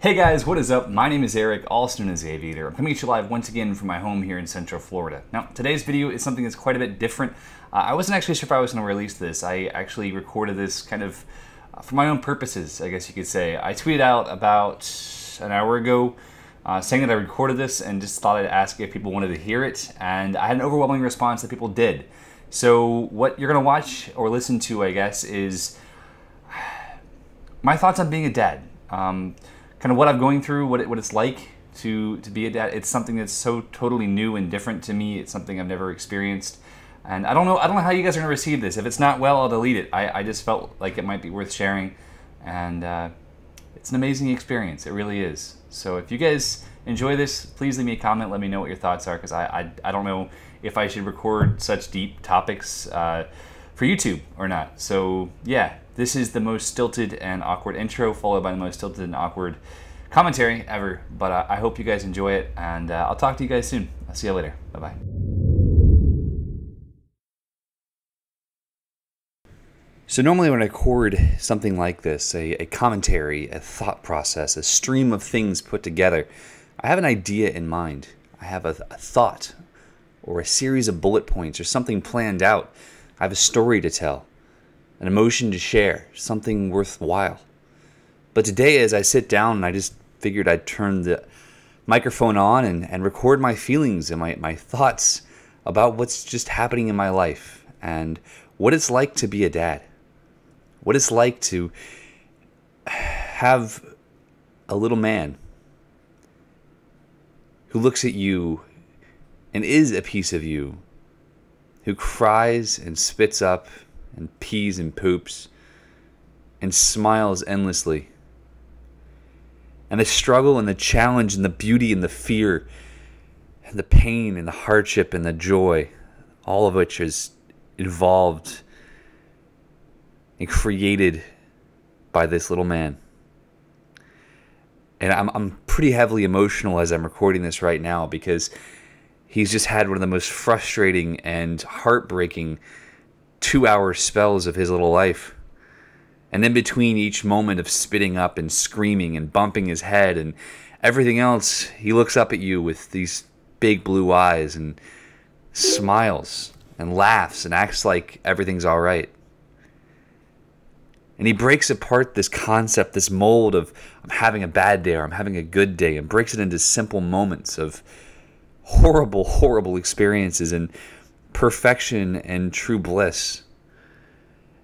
Hey guys, what is up? My name is Eric, also known as Aviator. I'm coming to you live once again from my home here in Central Florida. Now, today's video is something that's quite a bit different. I wasn't actually sure if I was going to release this. I actually recorded this kind of for my own purposes, I guess you could say. I tweeted out about an hour ago saying that I recorded this and just thought I'd ask if people wanted to hear it, and I had an overwhelming response that people did. So what you're going to watch or listen to, I guess, is my thoughts on being a dad. Kind of what I'm going through, what it's like to be a dad. It's something that's so totally new and different to me. It's something I've never experienced, and I don't know how you guys are gonna receive this. If it's not well, I'll delete it. I just felt like it might be worth sharing, and it's an amazing experience. It really is. So if you guys enjoy this, please leave me a comment. Let me know what your thoughts are, because I don't know if I should record such deep topics for YouTube or not. So yeah. This is the most stilted and awkward intro, followed by the most stilted and awkward commentary ever. But I hope you guys enjoy it, and I'll talk to you guys soon. I'll see you later. Bye-bye. So normally when I record something like this, a commentary, a thought process, a stream of things put together, I have an idea in mind. I have a thought or a series of bullet points or something planned out. I have a story to tell. An emotion to share, something worthwhile. But today, as I sit down, I just figured I'd turn the microphone on and record my feelings and my thoughts about what's just happening in my life and what it's like to be a dad. What it's like to have a little man who looks at you and is a piece of you, who cries and spits up and pees and poops and smiles endlessly. And the struggle and the challenge and the beauty and the fear and the pain and the hardship and the joy, all of which is involved and created by this little man. And I'm pretty heavily emotional as I'm recording this right now, because he's just had one of the most frustrating and heartbreaking 2-hour spells of his little life. And in between each moment of spitting up and screaming and bumping his head and everything else, he looks up at you with these big blue eyes and smiles and laughs and acts like everything's all right. And he breaks apart this concept, this mold of I'm having a bad day or I'm having a good day, and breaks it into simple moments of horrible, horrible experiences and perfection and true bliss,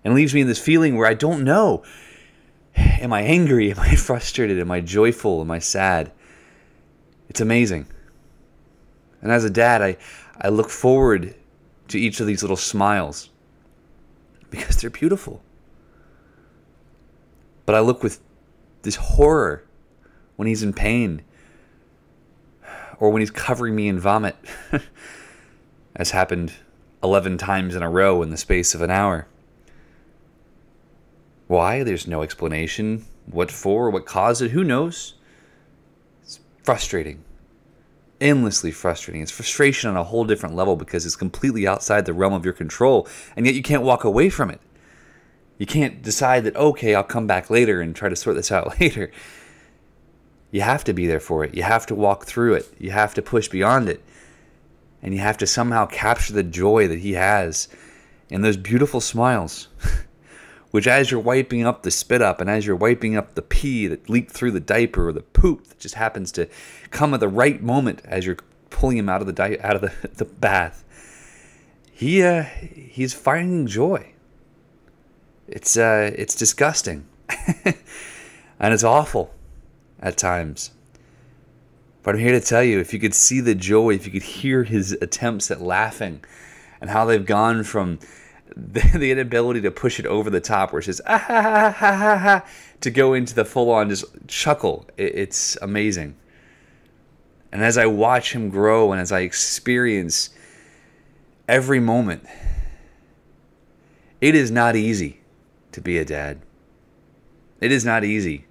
and leaves me in this feeling where I don't know, am I angry, am I frustrated, am I joyful, am I sad? It's amazing. And as a dad, I look forward to each of these little smiles because they're beautiful. But I look with this horror when he's in pain, or when he's covering me in vomit, as happened 11 times in a row in the space of an hour. Why? There's no explanation. What for? What caused it? Who knows? It's frustrating. Endlessly frustrating. It's frustration on a whole different level because it's completely outside the realm of your control, and yet you can't walk away from it. You can't decide that, okay, I'll come back later and try to sort this out later. You have to be there for it. You have to walk through it. You have to push beyond it. And you have to somehow capture the joy that he has in those beautiful smiles, which as you're wiping up the spit up and as you're wiping up the pee that leaked through the diaper or the poop that just happens to come at the right moment as you're pulling him out of the bath, he's finding joy. It's disgusting and it's awful at times. But I'm here to tell you, if you could see the joy, if you could hear his attempts at laughing and how they've gone from the inability to push it over the top where it says, ah, ha, ha, ha, ha, ha, to go into the full-on just chuckle. It's amazing. And as I watch him grow and as I experience every moment, it is not easy to be a dad. It is not easy.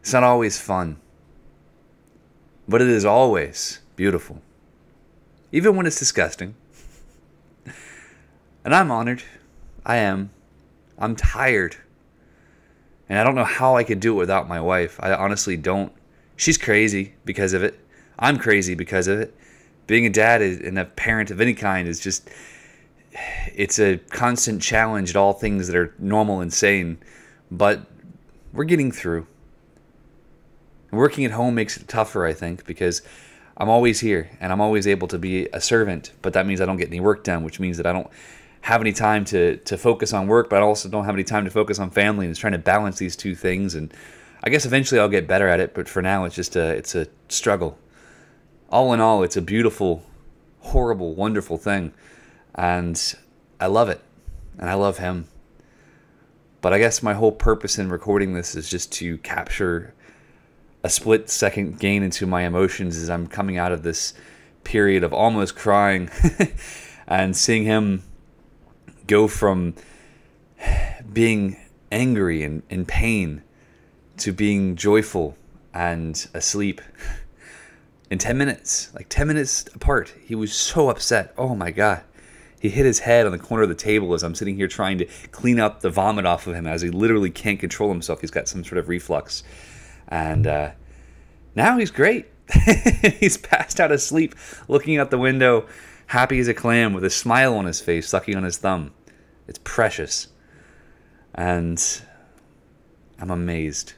It's not always fun. But it is always beautiful. Even when it's disgusting. And I'm honored. I am. I'm tired. And I don't know how I could do it without my wife. I honestly don't. She's crazy because of it. I'm crazy because of it. Being a dad and a parent of any kind is just, it's a constant challenge at all things that are normal and sane. But we're getting through. Working at home makes it tougher, I think, because I'm always here and I'm always able to be a servant, but that means I don't get any work done, which means that I don't have any time to focus on work, but I also don't have any time to focus on family, and it's trying to balance these two things. And I guess eventually I'll get better at it, but for now it's just it's a struggle. All in all, it's a beautiful, horrible, wonderful thing, and I love it, and I love him. But I guess my whole purpose in recording this is just to capture a split-second gain into my emotions as I'm coming out of this period of almost crying and seeing him go from being angry and in pain to being joyful and asleep in 10 minutes, like 10 minutes apart. He was so upset. Oh my God. He hit his head on the corner of the table as I'm sitting here trying to clean up the vomit off of him, as he literally can't control himself. He's got some sort of reflux. And now he's great. He's passed out asleep, looking out the window, happy as a clam, with a smile on his face, sucking on his thumb. It's precious. And I'm amazed.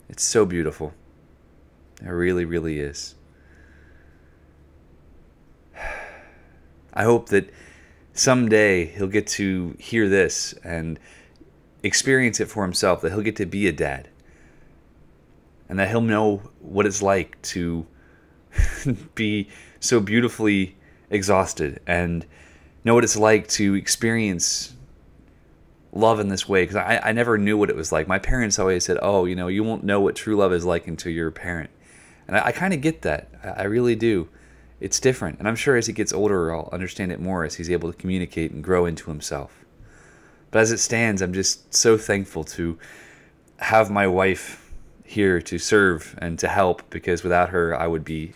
It's so beautiful. It really, really is. I hope that someday he'll get to hear this and experience it for himself, that he'll get to be a dad. And that he'll know what it's like to be so beautifully exhausted, and know what it's like to experience love in this way. Because I never knew what it was like. My parents always said, oh, you know, you won't know what true love is like until you're a parent. And I kind of get that. I really do. It's different. And I'm sure as he gets older, I'll understand it more as he's able to communicate and grow into himself. But as it stands, I'm just so thankful to have my wife here to serve and to help, because without her I would be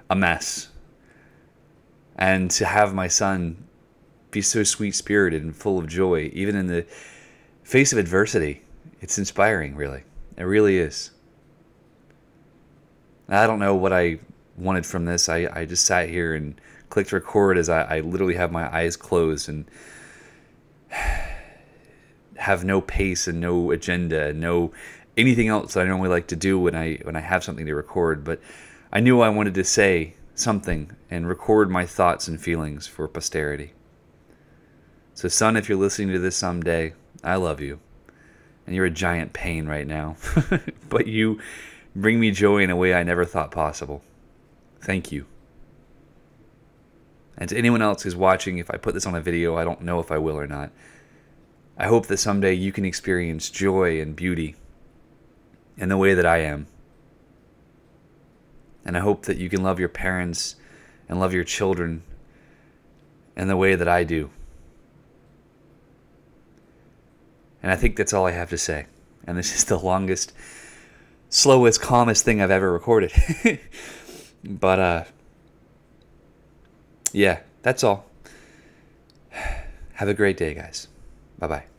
a mess. And to have my son be so sweet-spirited and full of joy, even in the face of adversity, it's inspiring, really. It really is. I don't know what I wanted from this. I just sat here and clicked record as I literally have my eyes closed and have no pace and no agenda, no anything else that I normally like to do when I have something to record. But I knew I wanted to say something and record my thoughts and feelings for posterity. So son, if you're listening to this someday, I love you. And you're a giant pain right now. But you bring me joy in a way I never thought possible. Thank you. And to anyone else who's watching, if I put this on a video, I don't know if I will or not, I hope that someday you can experience joy and beauty in the way that I am. And I hope that you can love your parents and love your children in the way that I do. And I think that's all I have to say. And this is the longest, slowest, calmest thing I've ever recorded. But, yeah, that's all. Have a great day, guys. Bye-bye.